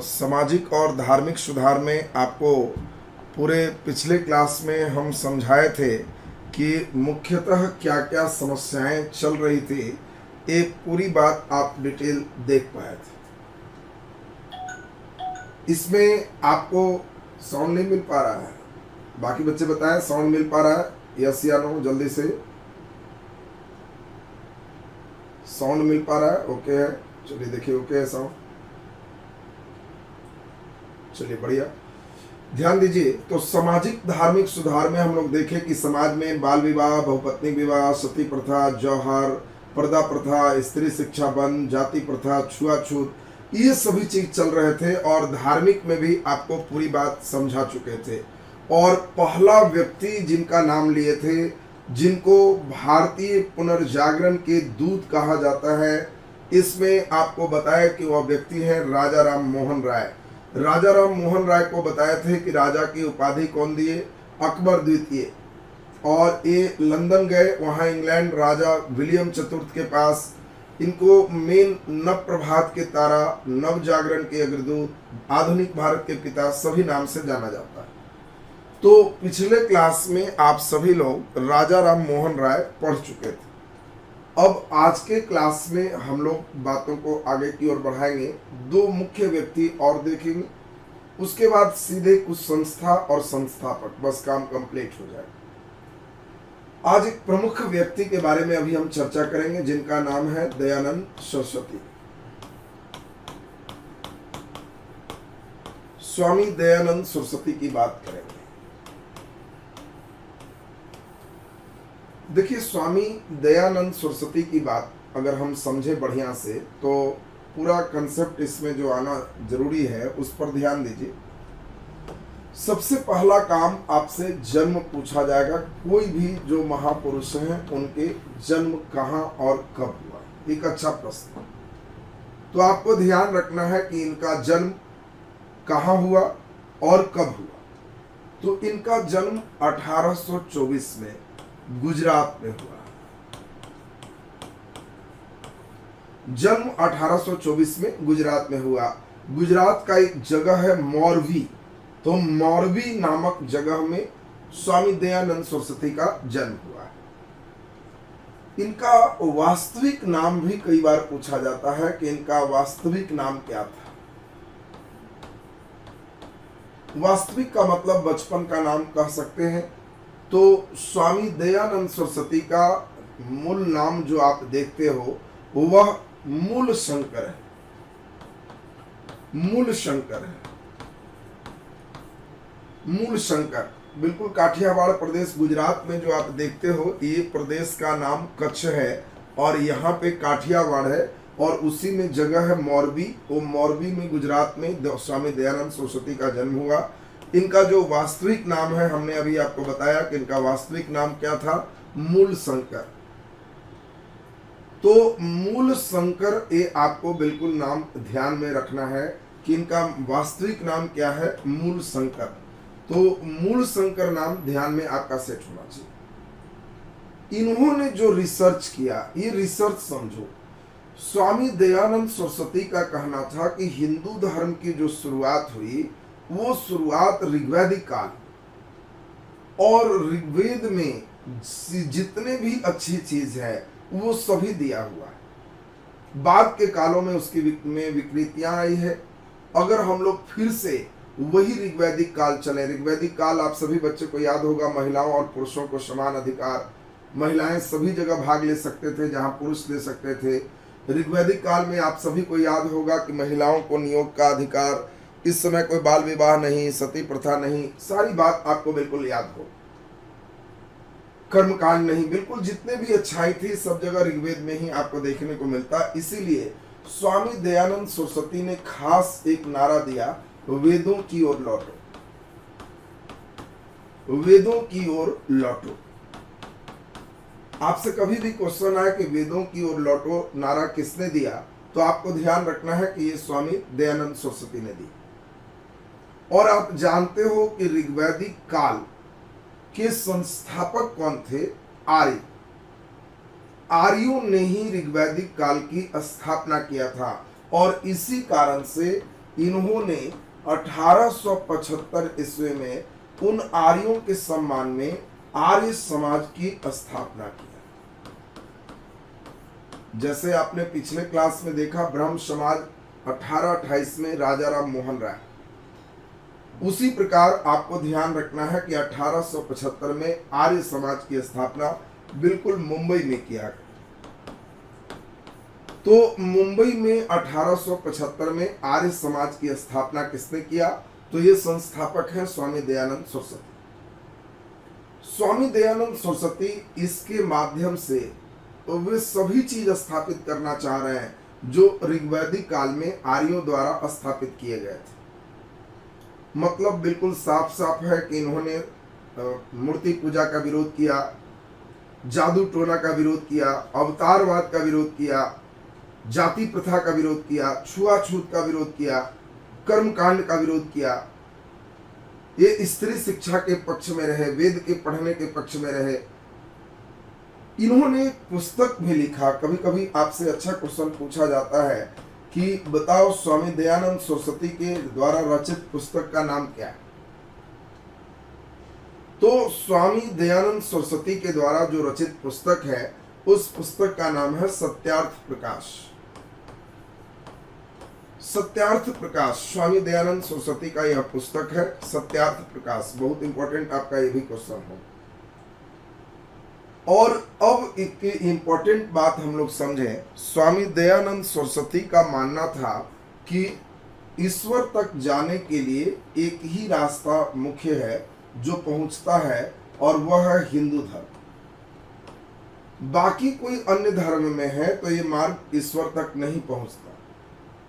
सामाजिक और धार्मिक सुधार में आपको पूरे पिछले क्लास में हम समझाए थे कि मुख्यतः क्या क्या समस्याएं चल रही थी। एक पूरी बात आप डिटेल देख पाए थे। इसमें आपको साउंड नहीं मिल पा रहा है? बाकी बच्चे बताएं, साउंड मिल पा रहा है? यस या नो, जल्दी से। साउंड मिल पा रहा है? ओके है, चलिए देखिए ओके है साउंड, चलिए बढ़िया। ध्यान दीजिए, तो सामाजिक धार्मिक सुधार में हम लोग देखें कि समाज में बाल विवाह, बहुपत्नी विवाह, सती प्रथा, जौहर, पर्दा प्रथा, स्त्री शिक्षा बंद, जाति प्रथा, छुआछूत, ये सभी चीज चल रहे थे। और धार्मिक में भी आपको पूरी बात समझा चुके थे। और पहला व्यक्ति जिनका नाम लिए थे, जिनको भारतीय पुनर्जागरण के दूत कहा जाता है, इसमें आपको बताया कि वह व्यक्ति है राजा राम मोहन राय। राजा राम मोहन राय को बताए थे कि राजा की उपाधि कौन दिए? अकबर द्वितीय। और ये लंदन गए, वहाँ इंग्लैंड राजा विलियम चतुर्थ के पास। इनको मेन नव प्रभात के तारा, नव जागरण के अग्रदूत, आधुनिक भारत के पिता सभी नाम से जाना जाता है। तो पिछले क्लास में आप सभी लोग राजा राम मोहन राय पढ़ चुके थे। अब आज के क्लास में हम लोग बातों को आगे की ओर बढ़ाएंगे। दो मुख्य व्यक्ति और देखेंगे, उसके बाद सीधे कुछ संस्था और संस्थापक, बस काम कंप्लीट हो जाएगा। आज एक प्रमुख व्यक्ति के बारे में अभी हम चर्चा करेंगे, जिनका नाम है दयानंद सरस्वती। स्वामी दयानंद सरस्वती की बात करेंगे। देखिए, स्वामी दयानंद सरस्वती की बात अगर हम समझे बढ़िया से, तो पूरा कंसेप्ट इसमें जो आना जरूरी है उस पर ध्यान दीजिए। सबसे पहला काम आपसे जन्म पूछा जाएगा। कोई भी जो महापुरुष हैं उनके जन्म कहाँ और कब हुआ, एक अच्छा प्रश्न। तो आपको ध्यान रखना है कि इनका जन्म कहाँ हुआ और कब हुआ। तो इनका जन्म 1824 में गुजरात में हुआ। जन्म 1824 में गुजरात में हुआ। गुजरात का एक जगह है मोरवी, तो मोरवी नामक जगह में स्वामी दयानंद सरस्वती का जन्म हुआ है। इनका वास्तविक नाम भी कई बार पूछा जाता है कि इनका वास्तविक नाम क्या था। वास्तविक का मतलब बचपन का नाम कह सकते हैं। तो स्वामी दयानंद सरस्वती का मूल नाम जो आप देखते हो वह मूल शंकर है। मूल शंकर है, मूल शंकर। बिल्कुल काठियावाड़ प्रदेश गुजरात में जो आप देखते हो, ये प्रदेश का नाम कच्छ है और यहाँ पे काठियावाड़ है और उसी में जगह है मोरबी। वो मोरबी में गुजरात में स्वामी दयानंद सरस्वती का जन्म हुआ। इनका जो वास्तविक नाम है, हमने अभी आपको बताया कि इनका वास्तविक नाम क्या था, मूल शंकर। तो मूल शंकर, ये आपको बिल्कुल नाम ध्यान में रखना है कि इनका वास्तविक नाम क्या है, मूल शंकर। तो मूल शंकर नाम ध्यान में आपका सेट होना चाहिए। इन्होंने जो रिसर्च किया, ये रिसर्च समझो। स्वामी दयानंद सरस्वती का कहना था कि हिंदू धर्म की जो शुरुआत हुई वो शुरुआत ऋग्वैदिक काल, और ऋग्वेद में जितने भी अच्छी चीज है वो सभी दिया हुआ है। बाद के कालों में उसकी में विकृतियां आई है। अगर हम लोग फिर से वही ऋग्वैदिक काल चले, ऋग्वैदिक काल आप सभी बच्चों को याद होगा, महिलाओं और पुरुषों को समान अधिकार, महिलाएं सभी जगह भाग ले सकते थे जहां पुरुष ले सकते थे। ऋग्वैदिक काल में आप सभी को याद होगा कि महिलाओं को नियोग का अधिकार, इस समय कोई बाल विवाह नहीं, सती प्रथा नहीं, सारी बात आपको बिल्कुल याद हो। कर्मकांड नहीं, बिल्कुल जितने भी अच्छाई थी सब जगह ऋग्वेद में ही आपको देखने को मिलता। इसीलिए स्वामी दयानंद सरस्वती ने खास एक नारा दिया, वेदों की ओर लौटो, वेदों की ओर लौटो। आपसे कभी भी क्वेश्चन आए कि वेदों की ओर लौटो नारा किसने दिया, तो आपको ध्यान रखना है कि ये स्वामी दयानंद सरस्वती ने दी। और आप जानते हो कि ऋग्वैदिक काल के संस्थापक कौन थे? आर्य। आर्यों ने ही ऋग्वैदिक काल की स्थापना किया था और इसी कारण से इन्होंने 1875 ईस्वी में उन आर्यों के सम्मान में आर्य समाज की स्थापना किया। जैसे आपने पिछले क्लास में देखा, ब्रह्म समाज 1828 में राजा राम मोहन राय, उसी प्रकार आपको ध्यान रखना है कि 1875 में आर्य समाज की स्थापना बिल्कुल मुंबई में किया गया। तो मुंबई में 1875 में आर्य समाज की स्थापना किसने किया? तो ये संस्थापक हैं स्वामी दयानंद सरस्वती। स्वामी दयानंद सरस्वती इसके माध्यम से वे सभी चीज स्थापित करना चाह रहे हैं जो ऋग्वैदिक काल में आर्यों द्वारा स्थापित किए गए थे। मतलब बिल्कुल साफ साफ है कि इन्होंने मूर्ति पूजा का विरोध किया, जादू टोना का विरोध किया, अवतारवाद का विरोध किया, जाति प्रथा का विरोध किया, छुआछूत का विरोध किया, कर्मकांड का विरोध किया। ये स्त्री शिक्षा के पक्ष में रहे, वेद के पढ़ने के पक्ष में रहे। इन्होंने पुस्तक भी लिखा। कभी कभी आपसे अच्छा क्वेश्चन पूछा जाता है कि बताओ स्वामी दयानंद सरस्वती के द्वारा रचित पुस्तक का नाम क्या है? तो स्वामी दयानंद सरस्वती के द्वारा जो रचित पुस्तक है उस पुस्तक का नाम है सत्यार्थ प्रकाश। सत्यार्थ प्रकाश स्वामी दयानंद सरस्वती का यह पुस्तक है, सत्यार्थ प्रकाश। बहुत इंपॉर्टेंट आपका यह भी क्वेश्चन है। और अब एक इंपॉर्टेंट बात हम लोग समझें। स्वामी दयानंद सरस्वती का मानना था कि ईश्वर तक जाने के लिए एक ही रास्ता मुख्य है जो पहुंचता है, और वह है हिंदू धर्म। बाकी कोई अन्य धर्म में है तो ये मार्ग ईश्वर तक नहीं पहुंचता।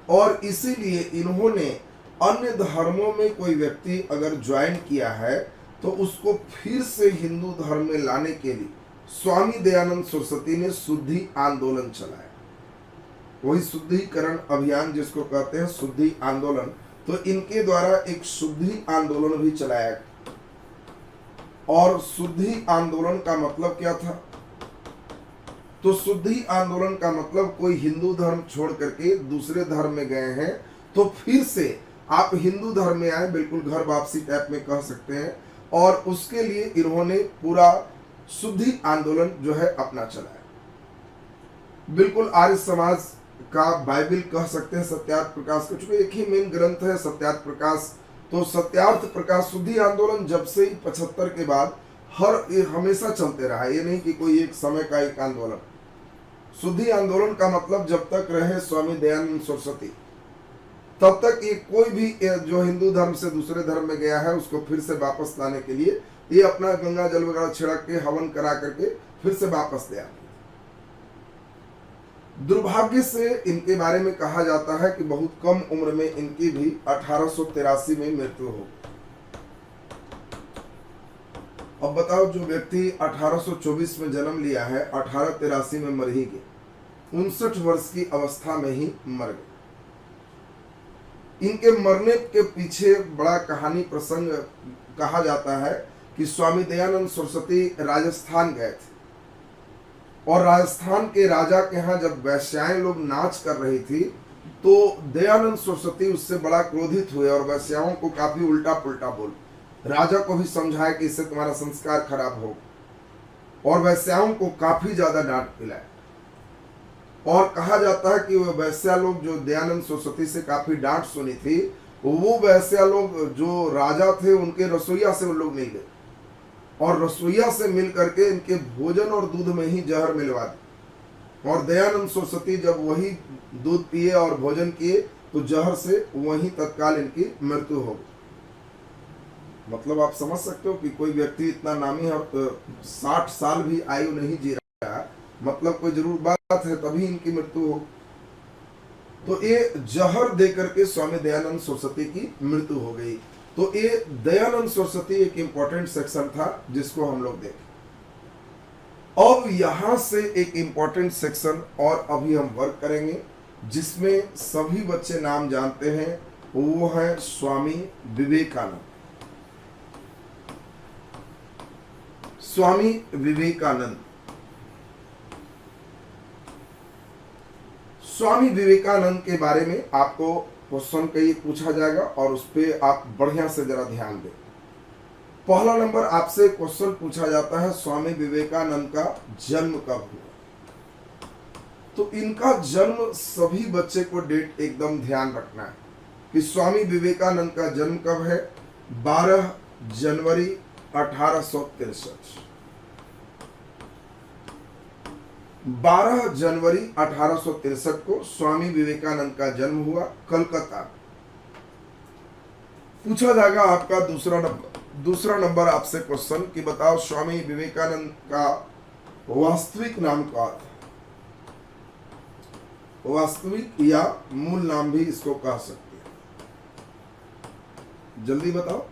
और इसीलिए इन्होंने अन्य धर्मों में कोई व्यक्ति अगर ज्वाइन किया है तो उसको फिर से हिंदू धर्म में लाने के लिए स्वामी दयानंद सरस्वती ने शुद्धि आंदोलन चलाया। वही शुद्धिकरण अभियान जिसको कहते हैं शुद्धि आंदोलन। तो इनके द्वारा एक शुद्धि आंदोलन भी चलाया गया। और शुद्धि आंदोलन का मतलब क्या था? तो शुद्धि आंदोलन का मतलब कोई हिंदू धर्म छोड़ करके दूसरे धर्म में गए हैं तो फिर से आप हिंदू धर्म में आए, बिल्कुल घर वापसी टाइप में कह सकते हैं। और उसके लिए इन्होंने पूरा शुद्धि आंदोलन जो है अपना चलाया। बिल्कुल आर्य समाज का बाइबल कह सकते हैं सत्यार्थ प्रकाश का, चूंकि एक ही मेन ग्रंथ है सत्यार्थ प्रकाश। तो सत्यार्थ प्रकाश शुद्धि आंदोलन जब से 75 के बाद हमेशा चलते रहा। ये नहीं कि कोई एक समय का एक आंदोलन। शुद्धि आंदोलन का मतलब जब तक रहे स्वामी दयानंद सरस्वती तब तक ये कोई भी जो हिंदू धर्म से दूसरे धर्म में गया है उसको फिर से वापस लाने के लिए ये अपना गंगा जल वगैरह छिड़क के हवन करा करके फिर से वापस ले आते। दुर्भाग्य से इनके बारे में कहा जाता है कि बहुत कम उम्र में इनकी भी 1883 में मृत्यु हो। अब बताओ, जो व्यक्ति 1824 में जन्म लिया है 1883 में मर ही गए, 59 वर्ष की अवस्था में ही मर गए। इनके मरने के पीछे बड़ा कहानी प्रसंग कहा जाता है कि स्वामी दयानंद सरस्वती राजस्थान गए थे और राजस्थान के राजा के यहाँ जब वैश्याएं लोग नाच कर रही थी तो दयानंद सरस्वती उससे बड़ा क्रोधित हुए और वैश्याओं को काफी उल्टा पुल्टा बोल, राजा को भी समझाया कि इससे तुम्हारा संस्कार खराब हो, और वैश्याओं को काफी ज्यादा डांट पिलाए। और कहा जाता है कि वो वैश्या लोग जो दयानंद सरस्वती से काफी डांट सुनी थी, वो वैश्या लोग जो राजा थे उनके रसोईया से उन लोग मिल गए और रसोईया से मिल करके इनके भोजन और दूध में ही जहर मिलवा दी। और दयानंद सरस्वती जब वही दूध पिए और भोजन किए तो जहर से वहीं तत्काल इनकी मृत्यु हो गई। मतलब आप समझ सकते हो कि कोई व्यक्ति इतना नामी है और 60 साल भी आयु नहीं जी रहा, मतलब कोई जरूर बात है, तभी इनकी मृत्यु हो। तो ये जहर दे करके स्वामी दयानंद सरस्वती की मृत्यु हो गई। तो ये दयानंद सरस्वती एक इंपॉर्टेंट सेक्शन था जिसको हम लोग देखें। अब यहां से एक इंपॉर्टेंट सेक्शन और अभी हम वर्क करेंगे जिसमें सभी बच्चे नाम जानते हैं, वो है स्वामी विवेकानंद। स्वामी विवेकानंद। स्वामी विवेकानंद के बारे में आपको क्वेश्चन कई पूछा जाएगा और उस पर आप बढ़िया से जरा ध्यान दें। पहला नंबर आपसे क्वेश्चन पूछा जाता है, स्वामी विवेकानंद का जन्म कब हुआ? तो इनका जन्म सभी बच्चे को डेट एकदम ध्यान रखना है कि स्वामी विवेकानंद का जन्म कब है। 12 जनवरी 1863। 12 जनवरी 1863 को स्वामी विवेकानंद का जन्म हुआ कलकत्ता। पूछा जाएगा आपका दूसरा नंबर आपसे क्वेश्चन कि बताओ स्वामी विवेकानंद का वास्तविक नाम क्या था? वास्तविक या मूल नाम भी इसको कह सकते हैं, जल्दी बताओ।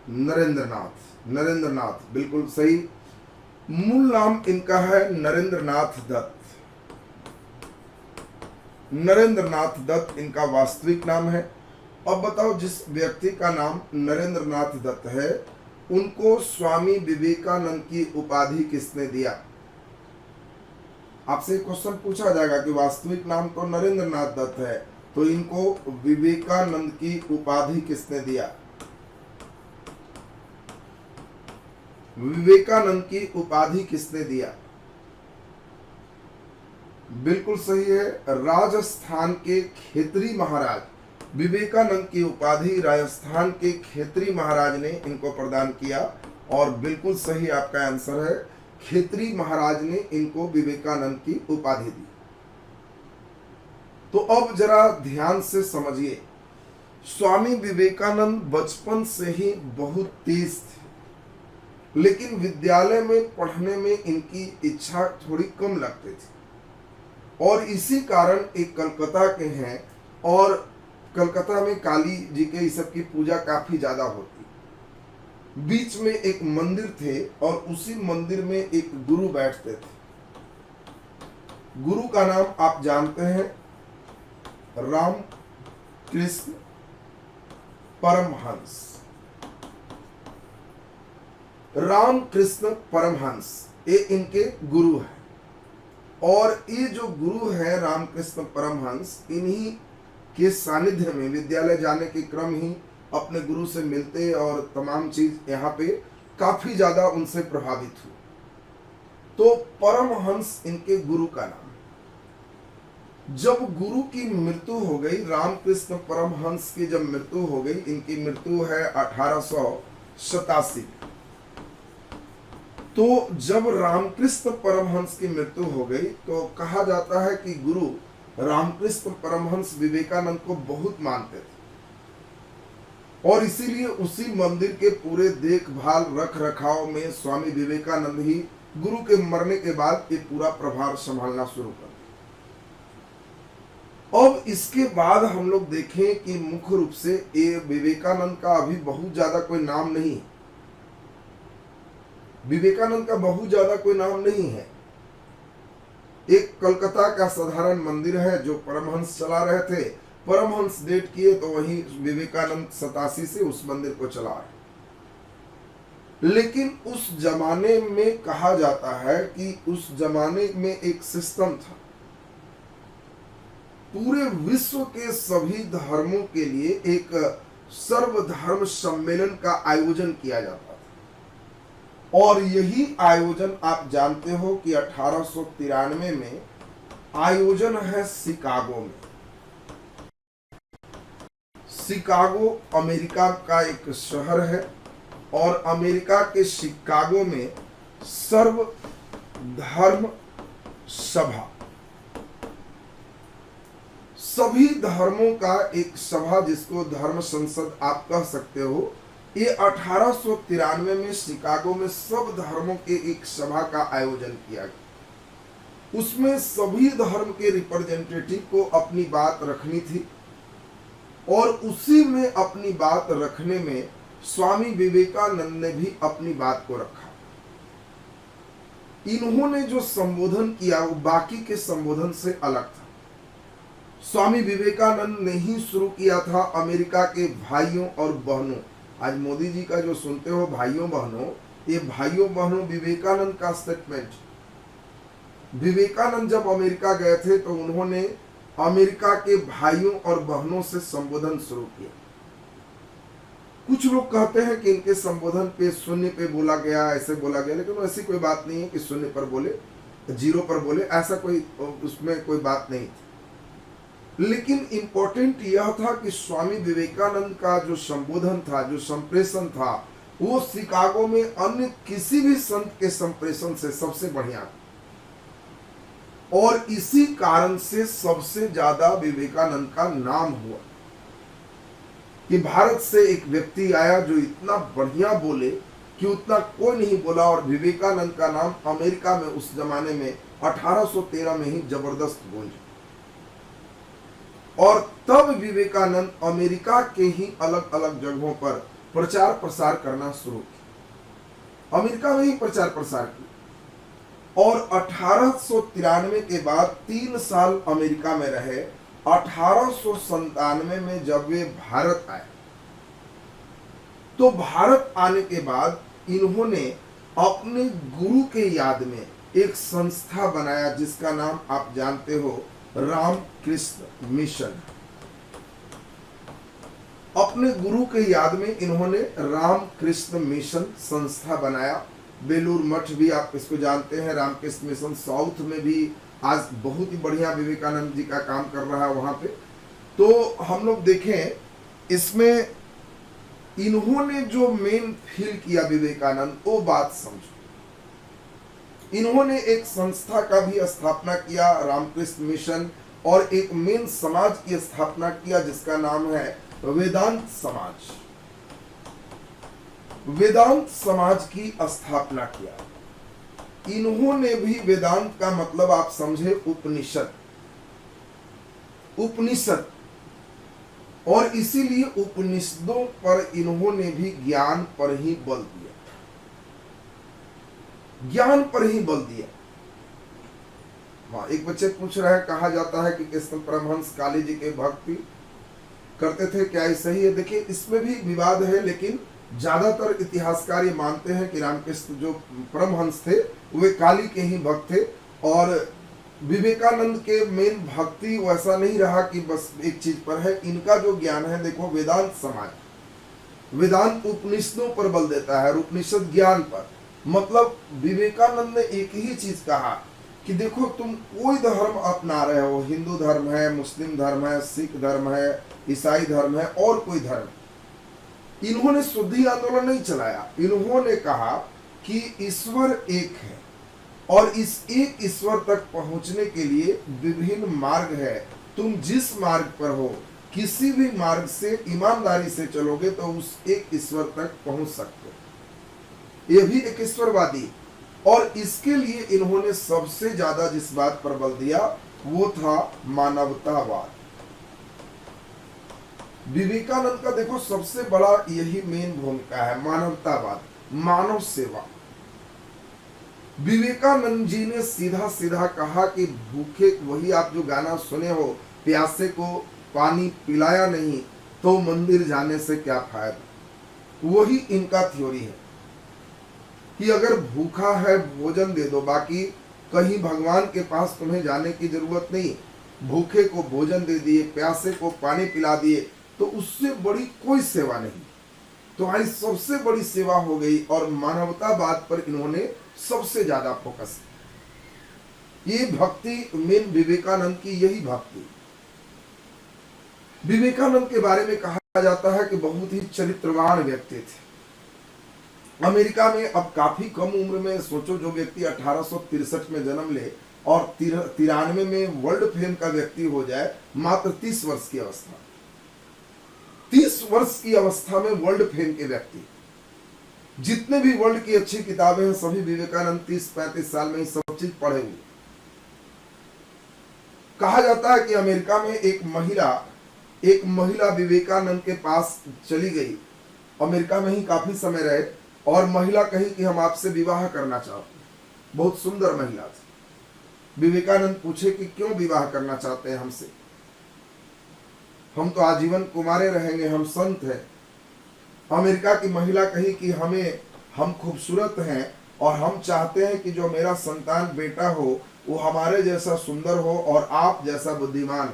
नरेंद्रनाथ बिल्कुल सही। मूल नाम इनका है नरेंद्रनाथ दत्त। नरेंद्रनाथ दत्त इनका वास्तविक नाम है। अब बताओ, जिस व्यक्ति का नाम नरेंद्रनाथ दत्त है उनको स्वामी विवेकानंद की उपाधि किसने दिया? आपसे क्वेश्चन पूछा जाएगा कि वास्तविक नाम तो नरेंद्रनाथ दत्त है, तो इनको विवेकानंद की उपाधि किसने दिया? विवेकानंद की उपाधि किसने दिया? बिल्कुल सही है, राजस्थान के खेतरी महाराज। विवेकानंद की उपाधि राजस्थान के खेतरी महाराज ने इनको प्रदान किया और बिल्कुल सही आपका आंसर है, खेतरी महाराज ने इनको विवेकानंद की उपाधि दी। तो अब जरा ध्यान से समझिए, स्वामी विवेकानंद बचपन से ही बहुत तेज थे, लेकिन विद्यालय में पढ़ने में इनकी इच्छा थोड़ी कम लगती थी और इसी कारण एक कलकत्ता के हैं और कलकत्ता में काली जी के इस सब की पूजा काफी ज्यादा होती। बीच में एक मंदिर थे और उसी मंदिर में एक गुरु बैठते थे। गुरु का नाम आप जानते हैं, राम कृष्ण परमहंस। राम कृष्ण परमहंस ये इनके गुरु हैं और ये जो गुरु है रामकृष्ण परमहंस, इन्हीं के सानिध्य में विद्यालय जाने के क्रम ही अपने गुरु से मिलते और तमाम चीज यहाँ पे काफी ज्यादा उनसे प्रभावित हुए। तो परमहंस इनके गुरु का नाम। जब गुरु की मृत्यु हो गई, रामकृष्ण परमहंस की जब मृत्यु हो गई, इनकी मृत्यु है 1887। तो जब रामकृष्ण परमहंस की मृत्यु हो गई तो कहा जाता है कि गुरु रामकृष्ण परमहंस विवेकानंद को बहुत मानते थे और इसीलिए उसी मंदिर के पूरे देखभाल रख रखाव में स्वामी विवेकानंद ही गुरु के मरने के बाद ये पूरा प्रभार संभालना शुरू कर दिया। अब इसके बाद हम लोग देखें कि मुख्य रूप से ये विवेकानंद का अभी बहुत ज्यादा कोई नाम नहीं है। विवेकानंद का बहुत ज्यादा कोई नाम नहीं है। एक कलकत्ता का साधारण मंदिर है जो परमहंस चला रहे थे। परमहंस डेट किए तो वही विवेकानंद 87 से उस मंदिर को चला रहे। लेकिन उस जमाने में कहा जाता है कि उस जमाने में एक सिस्टम था, पूरे विश्व के सभी धर्मों के लिए एक सर्वधर्म सम्मेलन का आयोजन किया जाता था और यही आयोजन आप जानते हो कि 1893 में आयोजन है शिकागो में। शिकागो अमेरिका का एक शहर है और अमेरिका के शिकागो में सर्व धर्म सभा, सभी धर्मों का एक सभा जिसको धर्म संसद आप कह सकते हो, ये 1893 में शिकागो में सब धर्मों के एक सभा का आयोजन किया गया। उसमें सभी धर्म के रिप्रेजेंटेटिव को अपनी बात रखनी थी और उसी में अपनी बात रखने में स्वामी विवेकानंद ने भी अपनी बात को रखा। इन्होंने जो संबोधन किया वो बाकी के संबोधन से अलग था। स्वामी विवेकानंद ने ही शुरू किया था अमेरिका के भाइयों और बहनों। आज मोदी जी का जो सुनते हो भाइयों बहनों, ये भाइयों बहनों विवेकानंद का स्टेटमेंट। विवेकानंद जब अमेरिका गए थे तो उन्होंने अमेरिका के भाइयों और बहनों से संबोधन शुरू किया। कुछ लोग कहते हैं कि इनके संबोधन पे शून्य पे बोला गया, ऐसे बोला गया, लेकिन ऐसी कोई बात नहीं है कि शून्य पर बोले, जीरो पर बोले, ऐसा कोई उसमें कोई बात नहीं थी। लेकिन इंपॉर्टेंट यह था कि स्वामी विवेकानंद का जो संबोधन था, जो संप्रेषण था, वो शिकागो में अन्य किसी भी संत के संप्रेषण से सबसे बढ़िया, और इसी कारण से सबसे ज्यादा विवेकानंद का नाम हुआ कि भारत से एक व्यक्ति आया जो इतना बढ़िया बोले कि उतना कोई नहीं बोला, और विवेकानंद का नाम अमेरिका में उस जमाने में 1813 में ही जबरदस्त गूंजा। और तब विवेकानंद अमेरिका के ही अलग अलग जगहों पर प्रचार प्रसार करना शुरू किया, अमेरिका में ही प्रचार प्रसार किया। और 1893 के बाद 3 साल अमेरिका में रहे। 1897 में जब वे भारत आए, तो भारत आने के बाद इन्होंने अपने गुरु के याद में एक संस्था बनाया जिसका नाम आप जानते हो, रामकृष्ण मिशन। अपने गुरु के याद में इन्होंने रामकृष्ण मिशन संस्था बनाया। बेलूर मठ भी आप इसको जानते हैं, रामकृष्ण मिशन साउथ में भी आज बहुत ही बढ़िया विवेकानंद जी का काम कर रहा है वहां पे। तो हम लोग देखें इसमें इन्होंने जो मेन फील किया विवेकानंद, वो बात समझो। इन्होंने एक संस्था का भी स्थापना किया, रामकृष्ण मिशन, और एक मेन समाज की स्थापना किया जिसका नाम है वेदांत समाज। वेदांत समाज की स्थापना किया इन्होंने भी। वेदांत का मतलब आप समझे उपनिषद, उपनिषद, और इसीलिए उपनिषदों पर इन्होंने भी ज्ञान पर ही बल दिया, ज्ञान पर ही बल दिया। हाँ, एक बच्चे पूछ रहे हैं, कहा जाता है कि कृष्ण परमहंस काली जी के भक्ति करते थे, क्या ये सही है? देखिए, इसमें भी विवाद है, लेकिन ज्यादातर इतिहासकार ये मानते हैं कि रामकृष्ण जो परमहंस थे वे काली के ही भक्त थे। और विवेकानंद के मेन भक्ति वैसा नहीं रहा कि बस एक चीज पर है। इनका जो ज्ञान है, देखो, वेदांत समाज, वेदांत उपनिषदों पर बल देता है, उपनिषद ज्ञान पर। मतलब विवेकानंद ने एक ही चीज कहा कि देखो, तुम कोई धर्म अपना रहे हो, हिंदू धर्म है, मुस्लिम धर्म है, सिख धर्म है, ईसाई धर्म है, और कोई धर्म, इन्होंने शुद्धि आंदोलन नहीं चलाया। इन्होंने कहा कि ईश्वर एक है, और इस एक ईश्वर तक पहुंचने के लिए विभिन्न मार्ग है। तुम जिस मार्ग पर हो, किसी भी मार्ग से ईमानदारी से चलोगे तो उस एक ईश्वर तक पहुंच सकते हो। यह भी एक ईश्वरवादी। और इसके लिए इन्होंने सबसे ज्यादा जिस बात पर बल दिया वो था मानवतावाद। विवेकानंद का देखो सबसे बड़ा यही मेन भूमिका है, मानवतावाद, मानव सेवा। विवेकानंद जी ने सीधा सीधा कहा कि भूखे, वही आप जो गाना सुने हो, प्यासे को पानी पिलाया नहीं तो मंदिर जाने से क्या फायदा। वही इनका थ्योरी है कि अगर भूखा है भोजन दे दो, बाकी कहीं भगवान के पास तुम्हें जाने की जरूरत नहीं। भूखे को भोजन दे दिए, प्यासे को पानी पिला दिए, तो उससे बड़ी कोई सेवा नहीं। तुम्हारी सबसे बड़ी सेवा हो गई। और मानवतावाद पर इन्होंने सबसे ज्यादा फोकस किया। ये भक्ति मेन विवेकानंद की यही भक्ति। विवेकानंद के बारे में कहा जाता है कि बहुत ही चरित्रवान व्यक्ति थे। अमेरिका में अब काफी कम उम्र में, सोचो, जो व्यक्ति 1863 में जन्म ले और 93 में वर्ल्ड फेम का व्यक्ति हो जाए, मात्र 30 वर्ष की अवस्था, 30 वर्ष की अवस्था में वर्ल्ड फेम के व्यक्ति। जितने भी वर्ल्ड की अच्छी किताबें हैं सभी विवेकानंद 30-35 साल में ही सब चीज पढ़े हुए। कहा जाता है कि अमेरिका में एक महिला विवेकानंद के पास चली गई। अमेरिका में ही काफी समय रहे, और महिला कही कि हम आपसे विवाह करना चाहते हैं। बहुत सुंदर महिला थी। विवेकानंद पूछे कि क्यों विवाह करना चाहते हैं हमसे? हम तो आजीवन कुमारे रहेंगे, हम संत हैं। अमेरिका की महिला कही कि हम खूबसूरत हैं और हम चाहते हैं कि जो मेरा संतान बेटा हो वो हमारे जैसा सुंदर हो और आप जैसा बुद्धिमान,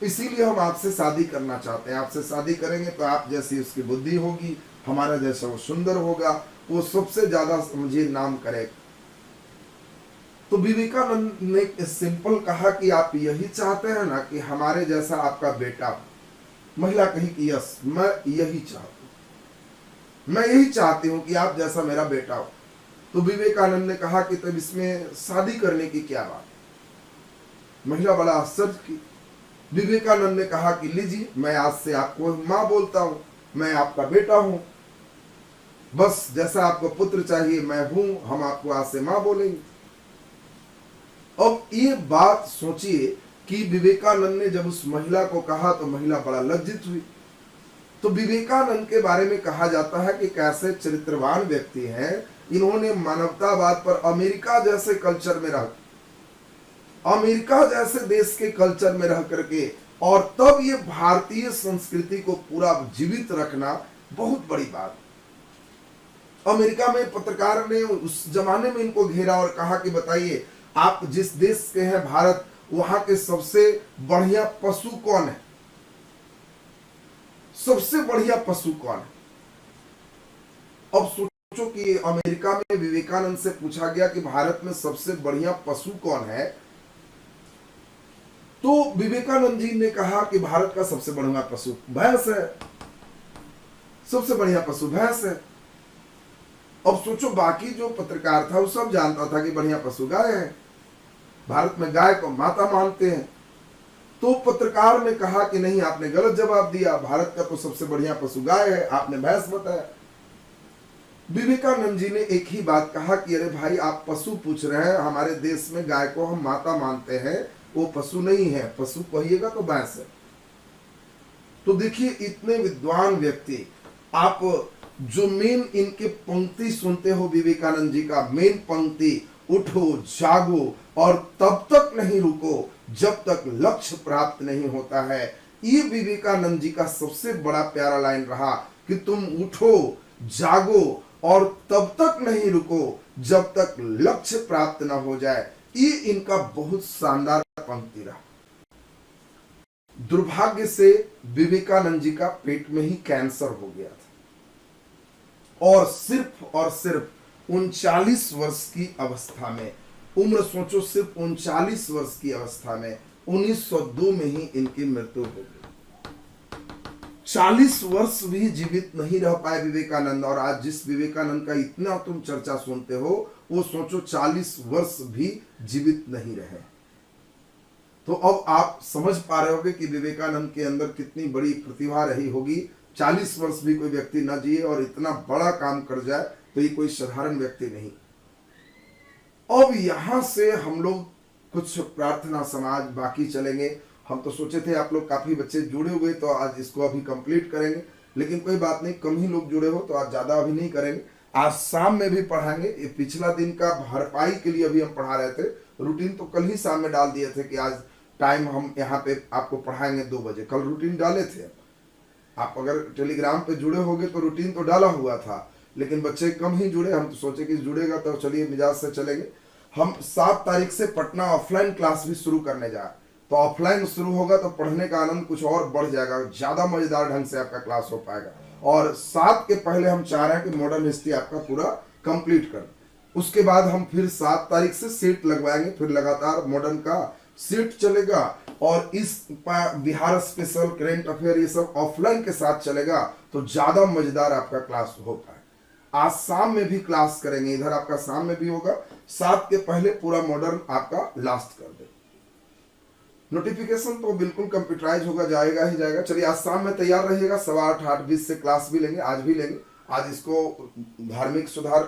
इसीलिए हम आपसे शादी करना चाहते हैं। आपसे शादी करेंगे तो आप जैसी उसकी बुद्धि होगी, हमारा जैसा वो सुंदर होगा, वो सबसे ज्यादा मुझे नाम करेगा। तो विवेकानंद ने सिंपल कहा कि आप यही चाहते हैं ना कि हमारे जैसा आपका बेटा हो। महिला कही कि यस, मैं यही चाहती हूं, मैं यही चाहती हूं कि आप जैसा मेरा बेटा हो। तो विवेकानंद ने कहा कि तब इसमें शादी करने की क्या बात। महिला बड़ा आश्चर्य की। विवेकानंद ने कहा कि लीजिए, मैं आज से आपको माँ बोलता हूं, मैं आपका बेटा हूं, बस जैसा आपको पुत्र चाहिए मैं हूं, हम आपको आज से माँ बोलेंगे। अब ये बात सोचिए कि विवेकानंद ने जब उस महिला को कहा तो महिला बड़ा लज्जित हुई। तो विवेकानंद के बारे में कहा जाता है कि कैसे चरित्रवान व्यक्ति हैं। इन्होंने मानवतावाद पर अमेरिका जैसे कल्चर में रह, अमेरिका जैसे देश के कल्चर में रह करके, और तब ये भारतीय संस्कृति को पूरा जीवित रखना बहुत बड़ी बात। अमेरिका में पत्रकार ने उस जमाने में इनको घेरा और कहा कि बताइए, आप जिस देश के हैं भारत, वहां के सबसे बढ़िया पशु कौन है? सबसे बढ़िया पशु कौन है? अब सोचो कि अमेरिका में विवेकानंद से पूछा गया कि भारत में सबसे बढ़िया पशु कौन है, तो विवेकानंद जी ने कहा कि भारत का सबसे बढ़िया पशु भैंस है, सबसे बढ़िया पशु भैंस है। अब सोचो, बाकी जो पत्रकार था वो सब जानता था कि बढ़िया पशु गाय है, भारत में गाय को माता मानते हैं। तो पत्रकार ने कहा कि नहीं, आपने गलत जवाब दिया, भारत का तो सबसे बढ़िया पशु गाय है, आपने भैंस बताया। विवेकानंद जी ने एक ही बात कहा कि अरे भाई, आप पशु पूछ रहे हैं, हमारे देश में गाय को हम माता मानते हैं, वो पशु नहीं है, पशु कहिएगा तो भैंस है। तो देखिए, इतने विद्वान व्यक्ति, आप जो मेन इनके पंक्ति सुनते हो विवेकानंद जी का, मेन पंक्ति, उठो जागो और तब तक नहीं रुको जब तक लक्ष्य प्राप्त नहीं होता है, ये विवेकानंद जी का सबसे बड़ा प्यारा लाइन रहा कि तुम उठो जागो और तब तक नहीं रुको जब तक लक्ष्य प्राप्त न हो जाए। ये इनका बहुत शानदार पंक्ति रहा। दुर्भाग्य से विवेकानंद जी का पेट में ही कैंसर हो गया था, और सिर्फ 39 वर्ष की अवस्था में, उम्र सोचो सिर्फ 39 वर्ष की अवस्था में, 1902 में ही इनकी मृत्यु हो गई। 40 वर्ष भी जीवित नहीं रह पाए विवेकानंद, और आज जिस विवेकानंद का इतना तुम चर्चा सुनते हो, वो सोचो 40 वर्ष भी जीवित नहीं रहे। तो अब आप समझ पा रहे होगे कि विवेकानंद के अंदर कितनी बड़ी प्रतिभा रही होगी। 40 वर्ष भी कोई व्यक्ति न जिए और इतना बड़ा काम कर जाए तो ये कोई साधारण व्यक्ति नहीं। अब यहां से हम लोग कुछ प्रार्थना समाज बाकी चलेंगे। हम तो सोचे थे आप लोग काफी बच्चे जुड़े हुए, तो आज इसको अभी कंप्लीट करेंगे, लेकिन कोई बात नहीं, कम ही लोग जुड़े हो तो आज ज्यादा अभी नहीं करेंगे। आज शाम में भी पढ़ाएंगे। ये पिछला दिन का भरपाई के लिए अभी हम पढ़ा रहे थे। रूटीन तो कल ही शाम में डाल दिए थे कि आज टाइम हम यहाँ पे आपको पढ़ाएंगे 2 बजे। कल रूटीन डाले थे। आप अगर टेलीग्राम पे जुड़े होगे तो रूटीन तो डाला हुआ था, लेकिन बच्चे कम ही जुड़े। हम तो सोचे कि जुड़ेगा तो चलिए मिजाज से चलेंगे। हम 7 तारीख से पटना ऑफलाइन क्लास भी शुरू करने जा रहे, तो ऑफलाइन शुरू होगा तो पढ़ने का आनंद कुछ और बढ़ जाएगा, ज्यादा मजेदार ढंग से आपका क्लास हो पाएगा। और 7 के पहले हम चाह रहे हैं कि मॉडर्न हिस्ट्री आपका पूरा कंप्लीट कर। उसके बाद हम फिर 7 तारीख से सीट लगवाएंगे, फिर लगातार मॉडर्न का सीट चलेगा, और इस बिहार स्पेशल, करेंट अफेयर, ये सब ऑफलाइन के साथ चलेगा, तो ज्यादा मजेदार आपका क्लास हो पाए। आज शाम में भी क्लास करेंगे, इधर आपका शाम में भी होगा। 7 के पहले पूरा मॉडर्न आपका लास्ट कर दे। नोटिफिकेशन तो बिल्कुल कंप्यूटराइज होगा, जाएगा ही जाएगा। चलिए आज शाम में तैयार रहिएगा। 8:15 8:20 से क्लास भी लेंगे, आज भी लेंगे। आज इसको धार्मिक सुधार